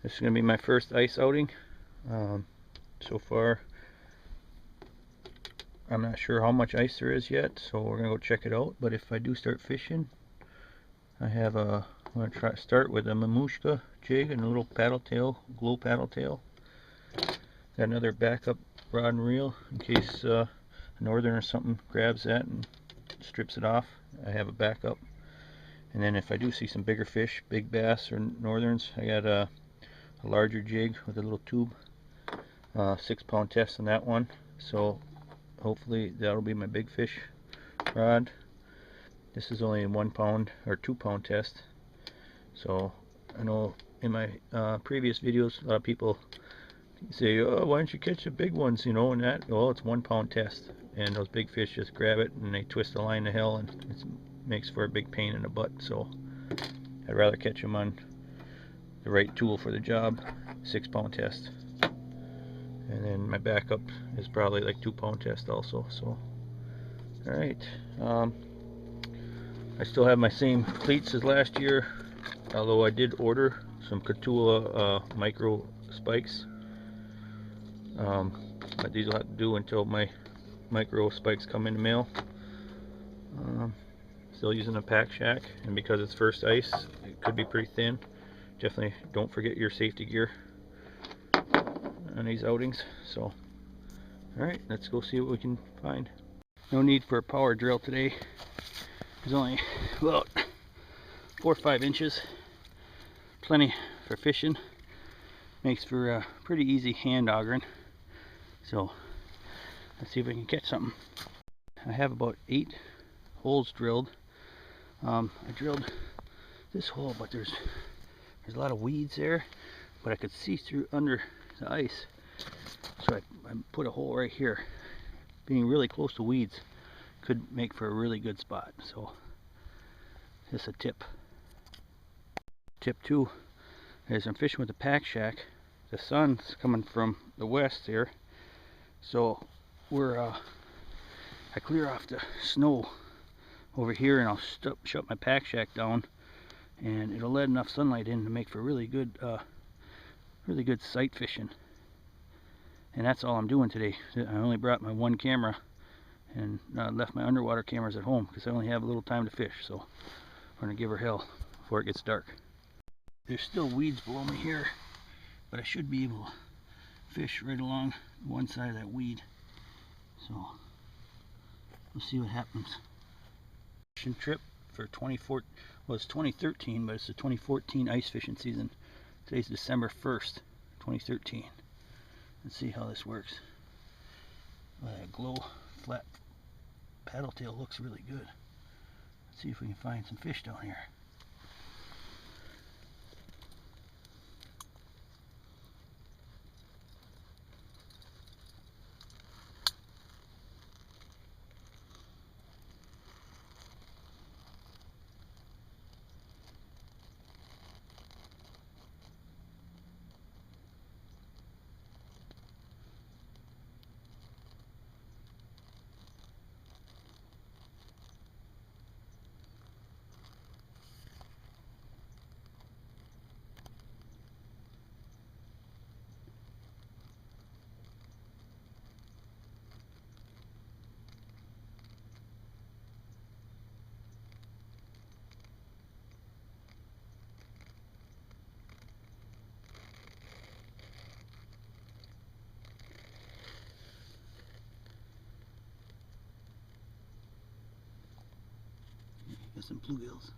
This is going to be my first ice outing. So far, I'm not sure how much ice there is yet, so we're going to go check it out. But if I do start fishing, I'm going to start with a mamushka jig and a little paddle tail, glow paddle tail. Got another backup rod and reel in case a northern or something grabs that and strips it off. I have a backup. And then if I do see some bigger fish, big bass or northerns, I got a larger jig with a little tube, 6-pound test on that one. So hopefully that'll be my big fish rod. This is only a 1 pound or 2 pound test. So I know in my previous videos a lot of people say, oh, why don't you catch the big ones, you know, and that, well, it's 1 pound test, and those big fish just grab it and they twist the line to hell, and it makes for a big pain in the butt. So I'd rather catch them on the right tool for the job, 6-pound test. And then my backup is probably like 2-pound test also. So alright, I still have my same cleats as last year, although I did order some Catula micro spikes. But these will have to do until my micro spikes come in the mail. Still using a pack shack, and because it's first ice, it could be pretty thin. Definitely don't forget your safety gear on these outings. So alright, let's go see what we can find. No need for a power drill today. There's only about 4 or 5 inches. Plenty for fishing. Makes for a pretty easy hand augering. So let's see if we can catch something. I have about 8 holes drilled. I drilled this hole, but there's a lot of weeds there, but I could see through under the ice, so I put a hole right here. Being really close to weeds could make for a really good spot. So just a tip. Tip 2 is I'm fishing with the pack shack. The sun's coming from the west here, so I clear off the snow over here, and I'll shut my pack shack down, and it'll let enough sunlight in to make for really good sight fishing. And that's all I'm doing today. I only brought my 1 camera and left my underwater cameras at home because I only have a little time to fish. So I'm gonna give her hell before it gets dark. There's still weeds below me here, but I should be able to fish right along one side of that weed. So we'll see what happens. Fishing trip for 2013, but it's the 2014 ice fishing season. Today's December 1st, 2013. Let's see how this works. That glow flat paddle tail looks really good. Let's see if we can find some fish down here. Got some bluegills.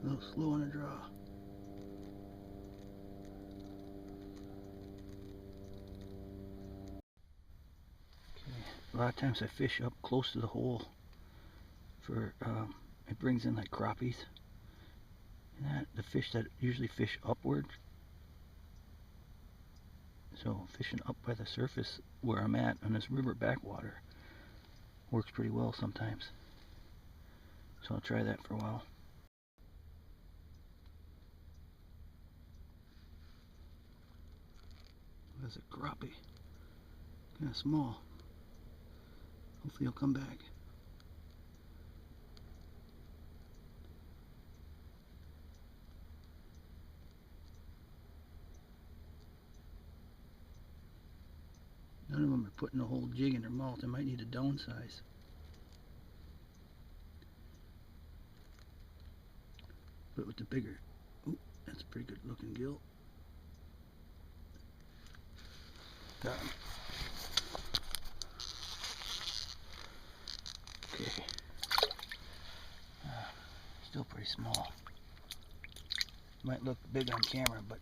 A little slow on the draw. Okay. A lot of times I fish up close to the hole for it brings in like crappies. And the fish that usually fish upward. So fishing up by the surface where I'm at on this river backwater works pretty well sometimes. So I'll try that for a while. There's a crappie. Kind of small. Hopefully he'll come back. None of them are putting a whole jig in their mouth. I might need to downsize. But with the bigger, oh, that's a pretty good looking gill. Got him. Okay. Still pretty small. Might look big on camera, but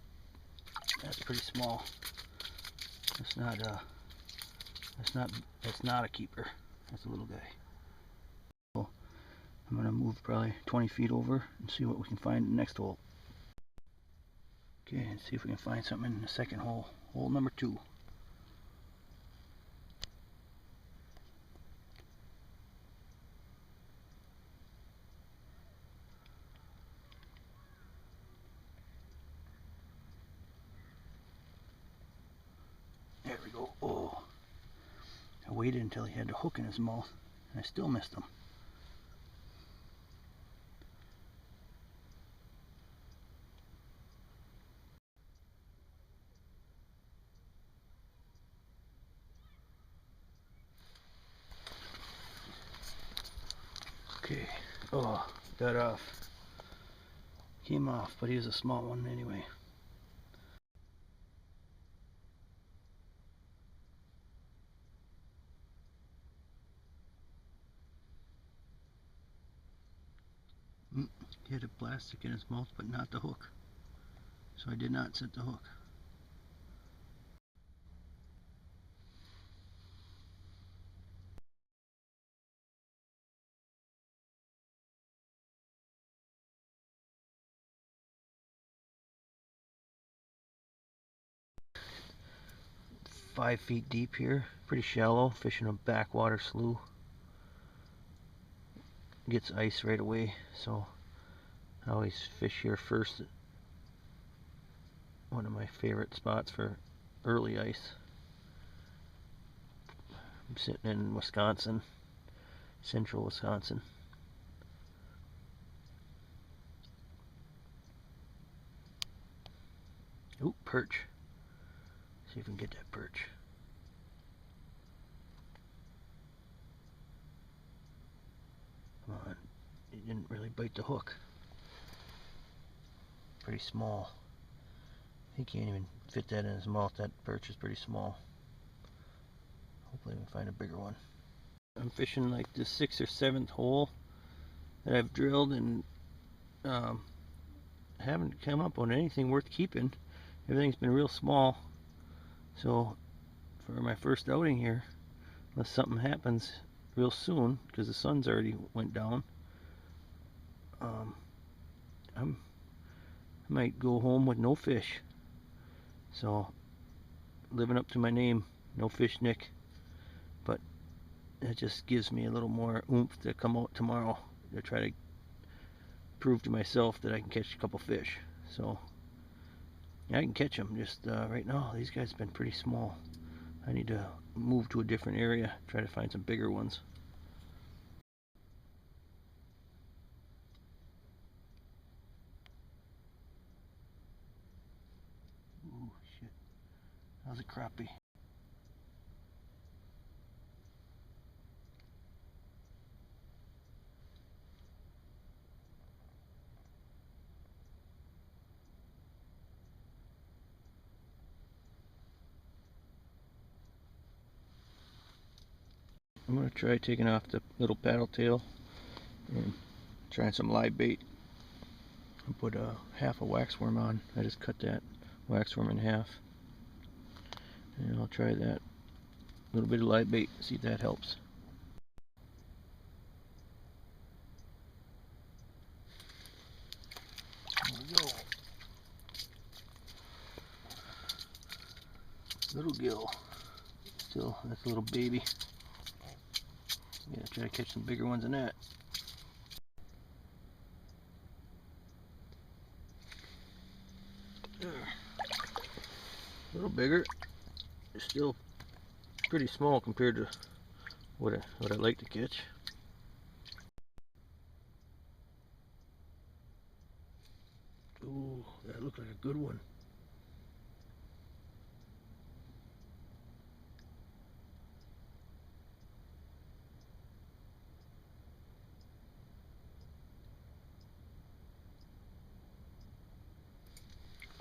that's pretty small. That's not a keeper. That's a little guy. So I'm gonna move probably 20 feet over and see what we can find in the next hole. Okay, and see if we can find something in the second hole. Hole number 2. There we go. Oh, I waited until he had the hook in his mouth, and I still missed him. Okay. Oh, got off. Came off, but he was a small one anyway. He had a plastic in his mouth, but not the hook. So I did not set the hook. Five feet deep here, pretty shallow, fishing a backwater slough. Gets ice right away, so I always fish here first. One of my favorite spots for early ice. I'm sitting in Wisconsin, central Wisconsin. Ooh, perch. See if we can get that perch. Come on. He didn't really bite the hook. Pretty small. He can't even fit that in his mouth. That perch is pretty small. Hopefully we can find a bigger one. I'm fishing like the 6th or 7th hole that I've drilled, and haven't come up on anything worth keeping. Everything's been real small. So for my first outing here, unless something happens real soon, because the sun's already went down, I might go home with no fish. So living up to my name, No Fish Nick. But it just gives me a little more oomph to come out tomorrow to try to prove to myself that I can catch a couple fish. So I can catch them, just right now these guys have been pretty small. I need to move to a different area, try to find some bigger ones. Ooh, shit. That was a crappie. I'm going to try taking off the little paddle tail and trying some live bait. I put half a waxworm on. I just cut that waxworm in half. And I'll try that. A little bit of live bait, see if that helps. There we go. Little gill. Still, that's a little baby. Yeah, try to catch some bigger ones than that. There. A little bigger. It's still pretty small compared to what I like to catch. Ooh, that looked like a good one.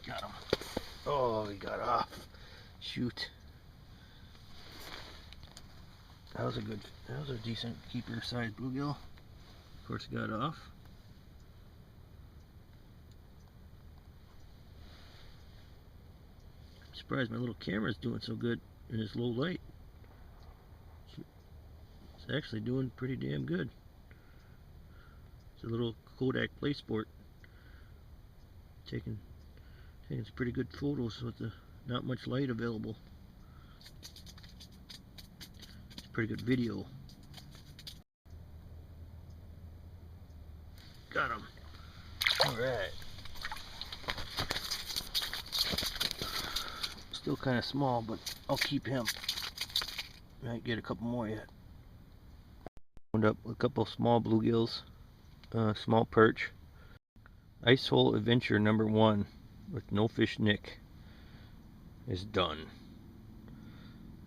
Got him. Oh, he got off. Shoot. That was a decent keeper sized bluegill. Of course, he got off. I'm surprised my little camera's doing so good in this low light. It's actually doing pretty damn good. It's a little Kodak Play Sport. Taking some pretty good photos with not much light available. It's pretty good video. Got him. Alright. Still kind of small, but I'll keep him. Might get a couple more yet. Wound up with a couple small bluegills, small perch. Icehole Adventure #1 with No Fish Nick is done.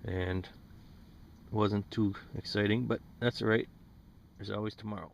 And wasn't too exciting, but that's alright. There's always tomorrow.